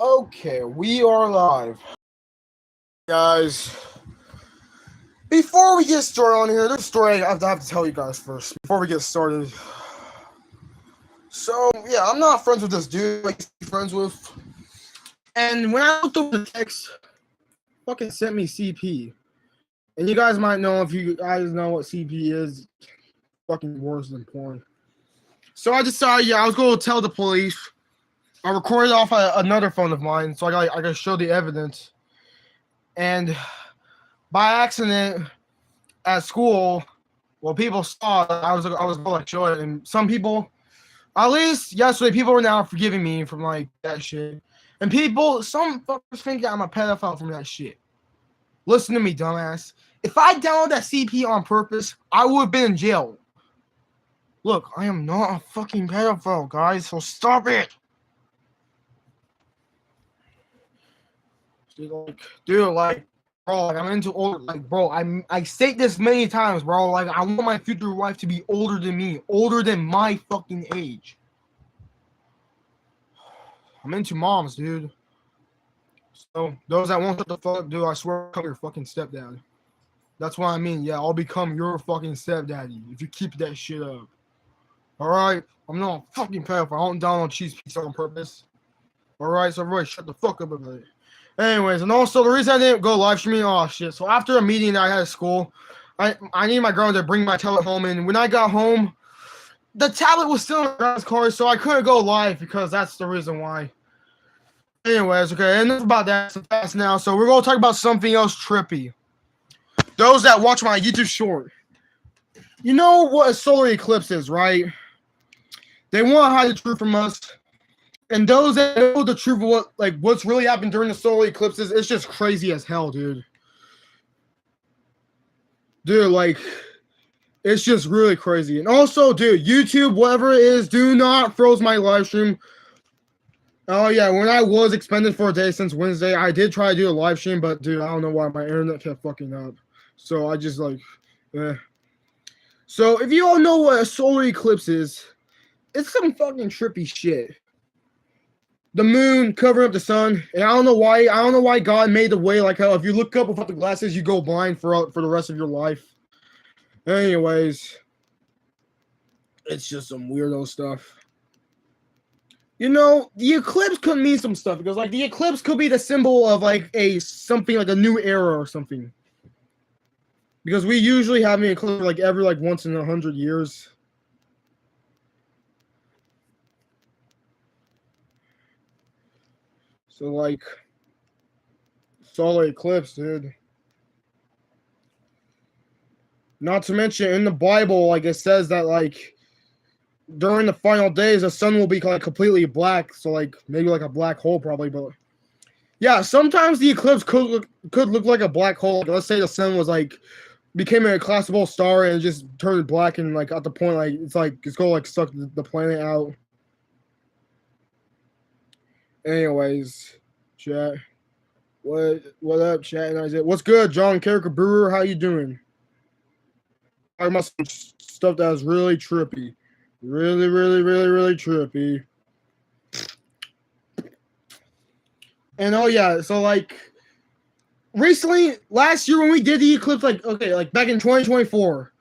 Okay, we are live. Guys, before we get started on here, there's a story I have to tell you guys first, before we get started. So, yeah, I'm not friends with this dude I used to be friends with. And when I looked over the text, fucking sent me CP. And you guys might know, if you guys know what CP is, fucking worse than porn. So I decided, I was going to tell the police. I recorded off another phone of mine, so I got to show the evidence. And by accident at school, well, people saw I was going to show it, and some people, at least yesterday, people were now forgiving me from like that shit. And some fuckers think that I'm a pedophile from that shit. Listen to me, dumbass. If I downloaded that CP on purpose, I would have been in jail. Look, I am not a fucking pedophile, guys, so stop it. Dude, bro, I'm into older, bro, I state this many times, bro, I want my future wife to be older than me, older than my fucking age. I'm into moms, dude. So, those that won't shut the fuck up, dude, I swear I'll become your fucking stepdad. That's what I mean, yeah, I'll become your fucking stepdaddy if you keep that shit up. Alright? I'm not a fucking pedophile, I don't download cheese pizza on purpose. Alright, so everybody shut the fuck up about it. Anyways, and also the reason I didn't go live streaming, oh shit. So after a meeting that I had at school, I needed my girl to bring my tablet home, and when I got home, the tablet was still in my grandma's car, so I couldn't go live because that's the reason why. Anyways, okay, enough about that so fast now. So we're gonna talk about something else trippy. Those that watch my YouTube short, you know what a solar eclipse is, right? They want to hide the truth from us. And those that know the truth of what's really happened during the solar eclipses, it's just crazy as hell, dude. Dude, it's just really crazy. And also, dude, YouTube, whatever it is, do not froze my live stream. Oh yeah, when I was expended for a day since Wednesday, I did try to do a live stream, but dude, I don't know why my internet kept fucking up. So I just eh. So if you all know what a solar eclipse is, it's some fucking trippy shit. The moon covering up the sun, and I don't know why God made the way like how if you look up without the glasses, you go blind for the rest of your life. Anyways, it's just some weirdo stuff. You know, the eclipse could mean some stuff because the eclipse could be the symbol of something like a new era or something. Because we usually have an eclipse every once in 100 years. So solar eclipse, dude. Not to mention in the Bible, it says that during the final days the sun will be completely black, so maybe a black hole probably, but yeah, sometimes the eclipse could look like a black hole. Let's say the sun was became a collapsible star and just turned black, and at the point it's gonna suck the planet out. Anyways, chat. What up, chat? And Isaiah, what's good, John Carricker Brewer? How you doing? Talking about some stuff that is really trippy, really trippy. And oh yeah, so recently last year when we did the eclipse, back in 2024,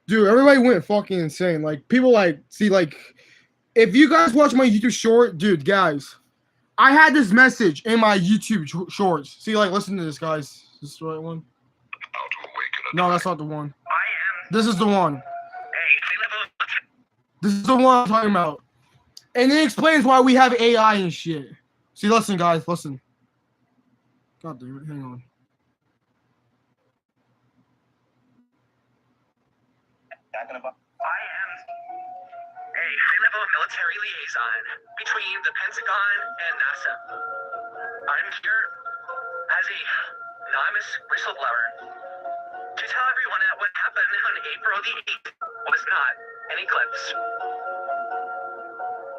dude, everybody went fucking insane. People see if you guys watch my YouTube short, dude, guys. I had this message in my YouTube shorts. See, listen to this, guys. Is this the right one? No, that's not the one. This is the one. This is the one I'm talking about. And it explains why we have AI and shit. See, listen, guys, listen. God damn it, hang on. I am a high-level military liaison between the Pentagon and NASA. I'm here as a anonymous whistleblower to tell everyone that what happened on April the 8th was not an eclipse.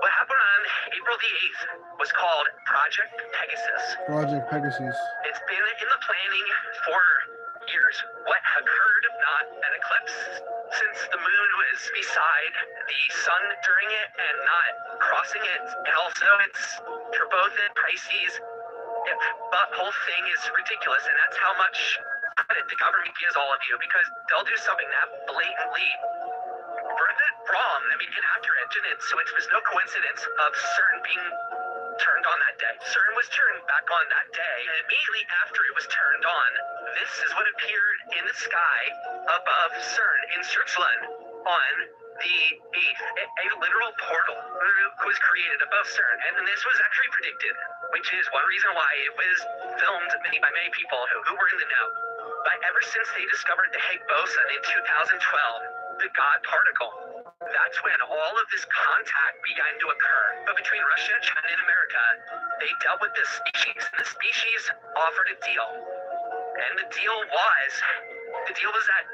What happened on April the 8th was called Project Pegasus. Project Pegasus. It's been in the planning for years. What occurred, not an eclipse, since the moon was beside the sun during it and not crossing it, and also it's for both in Pisces, the whole thing is ridiculous, and that's how much credit the government gives all of you, because they'll do something that blatantly further wrong, inaccurate, and so it was no coincidence of CERN being turned on that day. CERN was turned back on that day, and immediately after it was turned on, this is what appeared in the sky above CERN in Switzerland on the 8th. A literal portal was created above CERN, and this was actually predicted, which is one reason why it was filmed by many people who were in the know. But ever since they discovered the Higgs boson in 2012, the God particle, that's when all of this contact began to occur. But between Russia, China, and America, they dealt with this species, and the species offered a deal. And the deal was that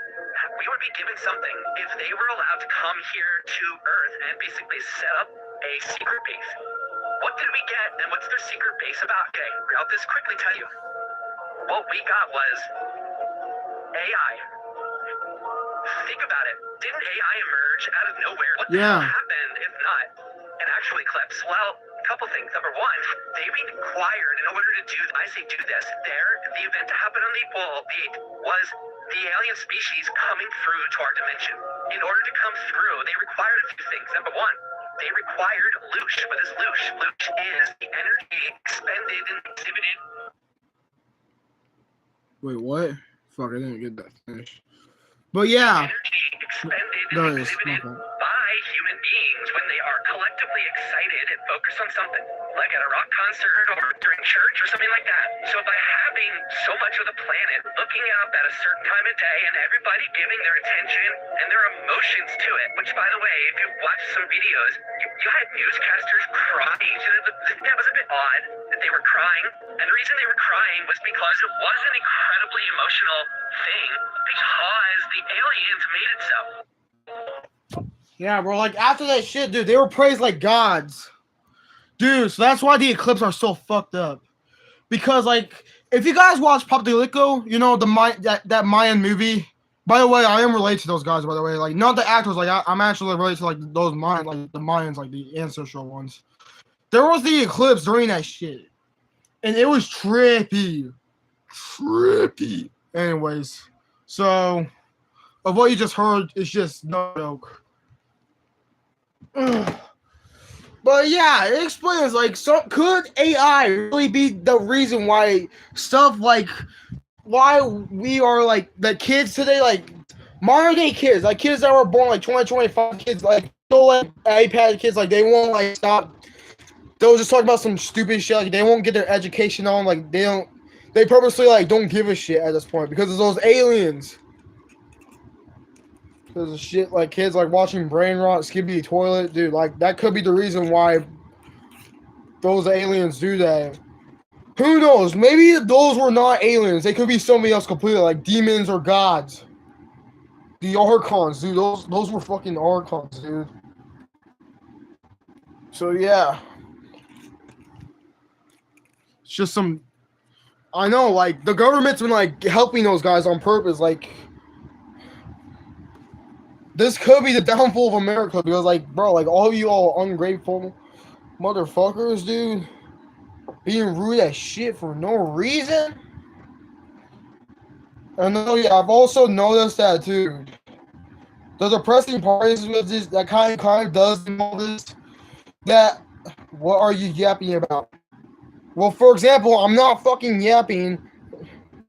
we would be given something if they were allowed to come here to Earth and basically set up a secret base. What did we get, and what's their secret base about? Okay, I'll just quickly tell you. What we got was AI. Think about it. Didn't AI emerge out of nowhere? What the hell happened if not an actual eclipse? Well, a couple things. Number one, they required, in order to do this, the event to happen on the 8th was the alien species coming through to our dimension. In order to come through, they required a few things. Number one, they required loosh. What is loosh? Loosh is the energy expended and exhibited. Wait, what? Fuck, I didn't get that finished. But yeah. Energy expended and exhibited by human beings when they are collectively excited and focused on something, like at a rock concert or during church or something like that. So by having so much of the planet looking up at a certain time of day and everybody giving their attention and their emotions to it, which by the way, if you watch some videos, you had newscasters crying. So that was a bit odd that they were crying. And the reason they were crying was because it was an incredibly emotional thing, because the aliens made it so. Yeah, bro, like after that shit, dude, they were praised like gods. Dude, so that's why the eclipse are so fucked up. Because like, if you guys watch Papalico, you know that Mayan movie. By the way, I am related to those guys, by the way. Like, not the actors, like I'm actually related to like those Mayans, like the Mayans, like the ancestral ones. There was the eclipse during that shit. And it was trippy. Trippy. Anyways, so of what you just heard, it's just no joke. But yeah, it explains like, so could AI really be the reason why stuff like why we are like the kids today, like modern day kids, like kids that were born like 2025 kids, like still like iPad kids, like they won't like stop. They'll just talk about some stupid shit, like they won't get their education on, like they purposely like don't give a shit at this point because of those aliens. Because of shit like kids like watching Brain Rot, Skippy Toilet, dude, like that could be the reason why those aliens do that. Who knows? Maybe those were not aliens. They could be somebody else completely, like demons or gods. The Archons, dude. Those were fucking Archons, dude. So yeah. It's just some, I know, like the government's been like helping those guys on purpose, like this could be the downfall of America because, like, bro, like, all you all ungrateful motherfuckers, dude, being rude as shit for no reason. And I've also noticed that, too. The depressing part is with this, that kind of does all this, that, what are you yapping about? Well, for example, I'm not fucking yapping.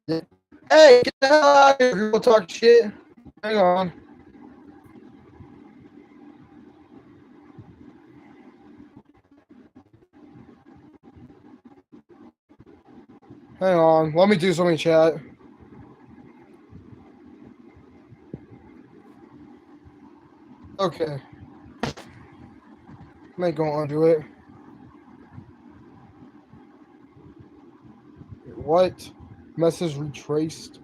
Hey, get the hell out of here if you're gonna talk shit. Hang on. Hang on, let me do something, chat. Okay. Let me go undo it. What? Message retraced.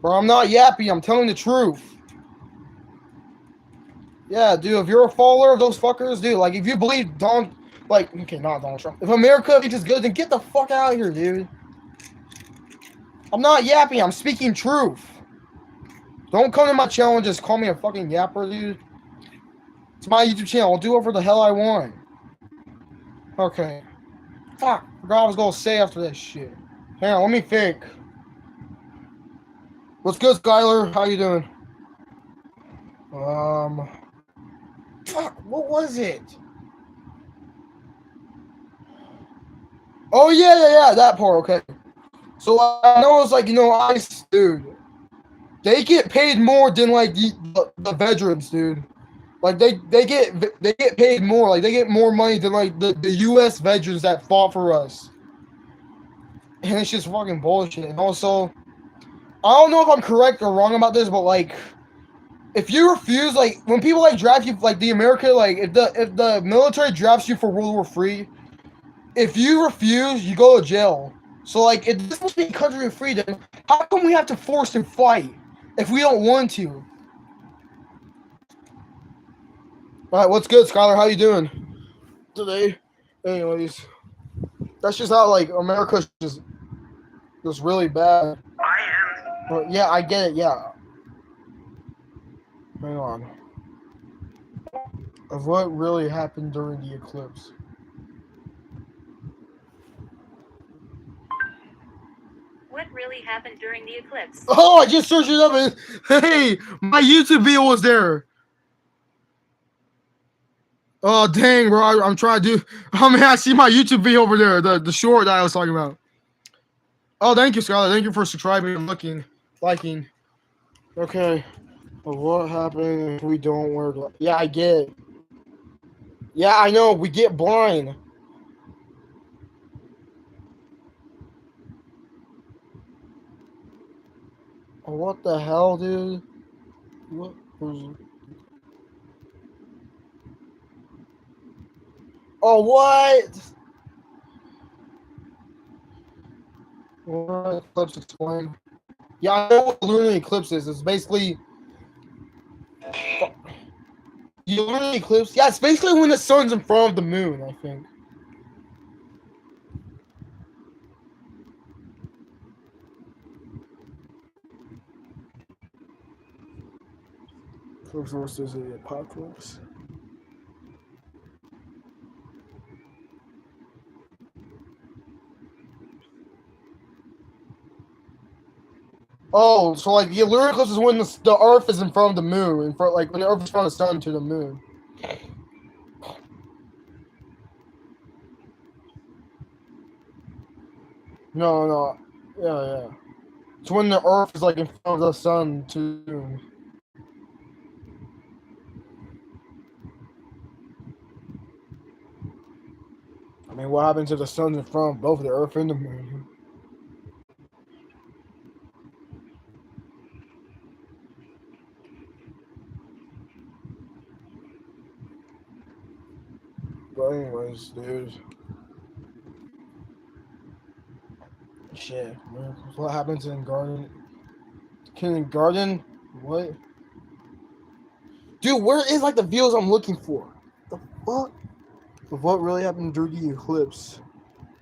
Bro, I'm not yapping, I'm telling the truth. Yeah, dude, if you're a follower of those fuckers, dude, like, if you believe Donald, like, okay, not Donald Trump. If America is good, then get the fuck out of here, dude. I'm not yapping, I'm speaking truth. Don't come to my channel and just call me a fucking yapper, dude. It's my YouTube channel. I'll do whatever the hell I want. Okay. Fuck. Forgot I was gonna say after that shit. Hang on, let me think. What's good, Skylar? How you doing? Fuck. What was it? Oh yeah. That part. Okay. So I know it's like ICE, dude. They get paid more than like the veterans, dude. Like they get paid more. Like they get more money than like the U.S. veterans that fought for us. And it's just fucking bullshit. And also, I don't know if I'm correct or wrong about this, but like, if you refuse, like when people like draft you, like the America, like if the military drafts you for World War III, if you refuse, you go to jail. So like, if this must be a country of freedom, how come we have to force and fight if we don't want to? All right, what's good, Skylar? How you doing today? Anyways, that's just how like America's just really bad. I am. But yeah, I get it. Yeah. Hang on. Of what really happened during the eclipse? What really happened during the eclipse? Oh, I just searched it up and hey, my YouTube video was there. Oh dang, bro! I'm trying to do. Oh man, I see my YouTube video over there, the short that I was talking about. Oh, thank you, Skylar. Thank you for subscribing and liking. Okay, but what happened if we don't wear glasses? Yeah, I get it. Yeah, I know. We get blind. Oh, what the hell, dude? What was? Oh, what? What eclipse explain? Yeah, I know what lunar eclipse is. It's basically the lunar eclipse. Yeah, it's basically when the sun's in front of the moon, I think. Versus the apocalypse. Oh, so like the lunar eclipse is when the Earth is in front of the moon, in front like when the Earth is in front of the sun to the moon. No, yeah. It's when the Earth is like in front of the sun to the moon. I mean, what happens if the sun's in front of both the Earth and the moon? But anyways, dude. Shit, man. What happens in Garden? Kindergarten? What? Dude, where is like the views I'm looking for? The fuck? Of what really happened during the eclipse?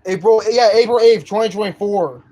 April 8th, 2024.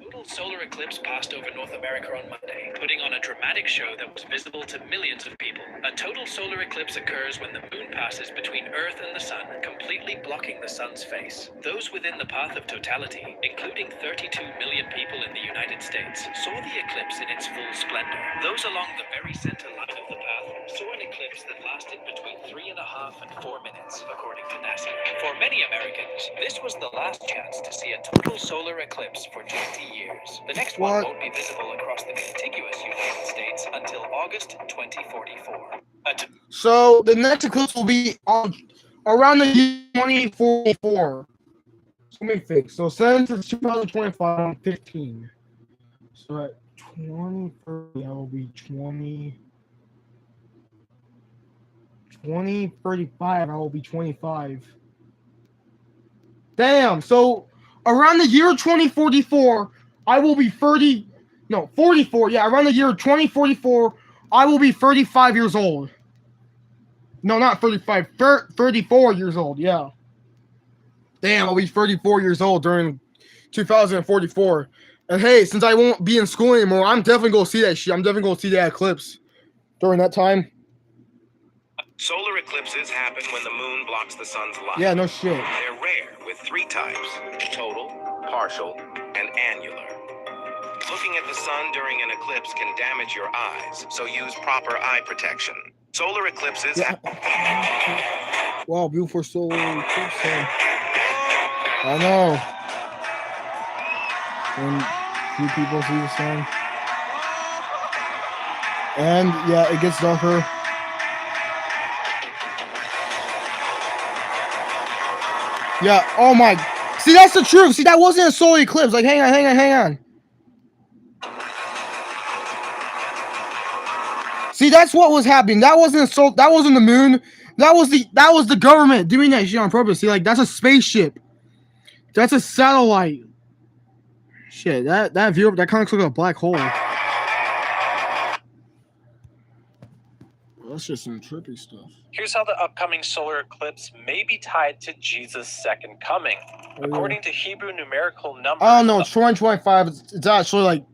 Total solar eclipse passed over North America on Monday, putting on a dramatic show that was visible to millions of people. A total solar eclipse occurs when the moon passes between Earth and the sun, completely blocking the sun's face. Those within the path of totality, including 32 million people in the United States, saw the eclipse in its full splendor. Those along the very center line of the path saw an eclipse that lasted between 3.5 and 4 minutes, according to NASA. For many Americans, this was the last chance to see a total solar eclipse for 20 years. The next one won't be visible across the contiguous United States until August 2044. So the next eclipse will be on around the year 2044. So let me fix. So since it's 2025, I'm 15. So at 2030, I will be 2035, I will be 25. Damn. So around the year 2044, I will be 30. No, 44. Yeah, around the year 2044, I will be 35 years old. No, not 35. 34 years old. Yeah. Damn, I'll be 34 years old during 2044. And hey, since I won't be in school anymore, I'm definitely gonna see that shit. I'm definitely gonna see that eclipse during that time. Solar eclipses happen when the moon blocks the sun's light. Yeah, no shit. They're rare, with 3 types: total, partial, and annular. Looking at the sun during an eclipse can damage your eyes, so use proper eye protection. Solar eclipses Yeah. Wow, beautiful solar eclipse. I know. When few people see the sun. And yeah, it gets darker. Yeah, oh my. See, that's the truth. See, that wasn't a solar eclipse. Like, hang on. See, that's what was happening. That wasn't that wasn't the moon. That was the government doing that shit on purpose. See, like, that's a spaceship. That's a satellite. Shit, that view, that kind of looks like a black hole. Well, that's just some trippy stuff. Here's how the upcoming solar eclipse may be tied to Jesus' second coming. According to Hebrew numerical numbers... I don't know, it's 2025. It's actually like...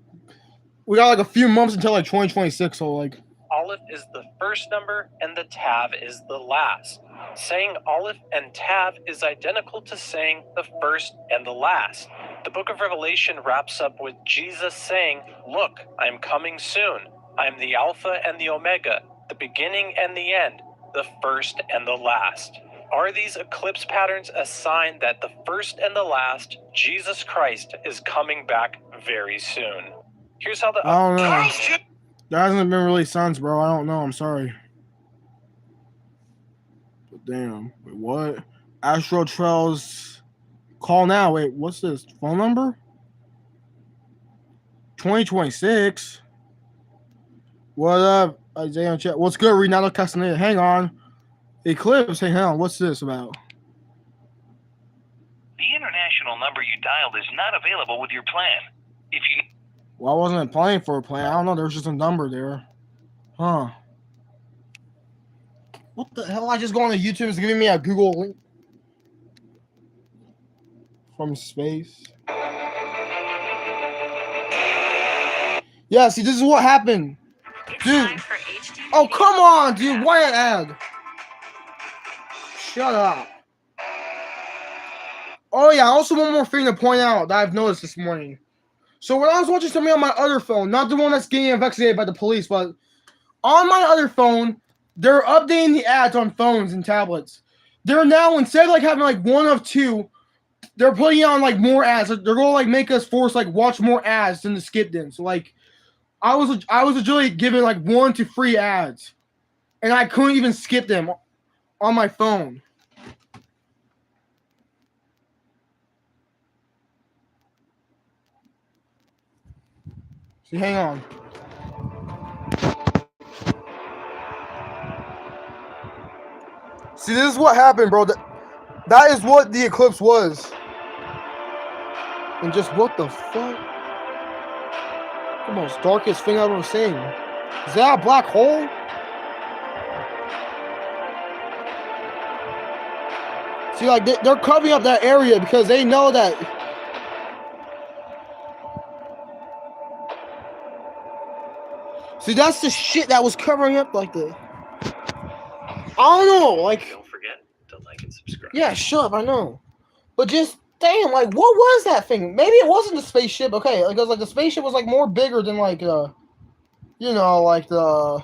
We got like a few months until like 2026, so like... Aleph is the first number and the Tav is the last. Saying Aleph and Tav is identical to saying the first and the last. The book of Revelation wraps up with Jesus saying, "Look, I am coming soon. I am the Alpha and the Omega, the beginning and the end, the first and the last." Are these eclipse patterns a sign that the first and the last, Jesus Christ, is coming back very soon? Here's how the... I don't know. There hasn't been really signs, bro. I don't know. I'm sorry. But damn. Wait, what? Astro Trails. Call now. Wait, what's this? Phone number? 2026. What up? Isaiah chat. What's good, Renato Castaneda? Hang on. Eclipse. Hey, hang on. What's this about? The international number you dialed is not available with your plan. If you... Well, I wasn't playing for a plan. I don't know. There's just a number there. Huh. What the hell? I just go on to YouTube. It's giving me a Google link. From space. Yeah, see, this is what happened. Dude. Oh, come on, dude. Why an ad? Shut up. Oh, yeah. Also, one more thing to point out that I've noticed this morning. So when I was watching something on my other phone, not the one that's getting investigated by the police, but on my other phone, they're updating the ads on phones and tablets. They're now, instead of like having like one of two, they're putting on like more ads. They're gonna like make us force like watch more ads than to skip them. So like, I was literally given like 1 to 3 ads, and I couldn't even skip them on my phone. See, hang on. See, this is what happened, bro. That is what the eclipse was. And just what the fuck? The most darkest thing I've ever seen. Is that a black hole? See, like, they're covering up that area because they know that... See, that's the shit that was covering up like the... I don't know, like... Don't forget to like and subscribe. Yeah, shut up, I know. But just, damn, like, what was that thing? Maybe it wasn't the spaceship, okay? Because, like, the spaceship was, like, more bigger than, like, you know, like, the...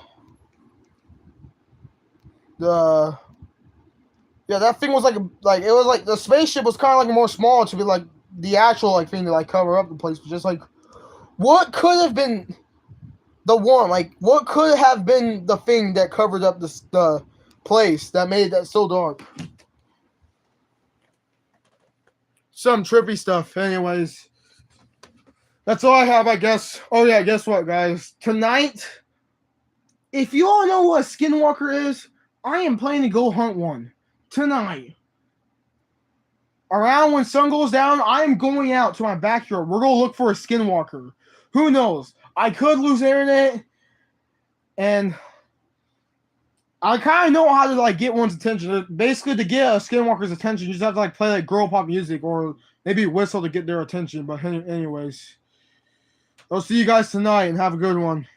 Yeah, that thing was, like, it was, like, the spaceship was kind of, like, more small to be, like, the actual, like, thing to, like, cover up the place. But just, like, what could have been... The one, like, what could have been the thing that covered up the place that made that so dark? Some trippy stuff. Anyways, that's all I have, I guess. Oh, yeah, guess what, guys? Tonight, if you all know what a skinwalker is, I am planning to go hunt one. Tonight. Around when sun goes down, I am going out to my backyard. We're going to look for a skinwalker. Who knows? I could lose internet, and I kind of know how to, like, get one's attention. Basically, to get a skinwalker's attention, you just have to, like, play, like, girl pop music or maybe whistle to get their attention. But anyways, I'll see you guys tonight and have a good one.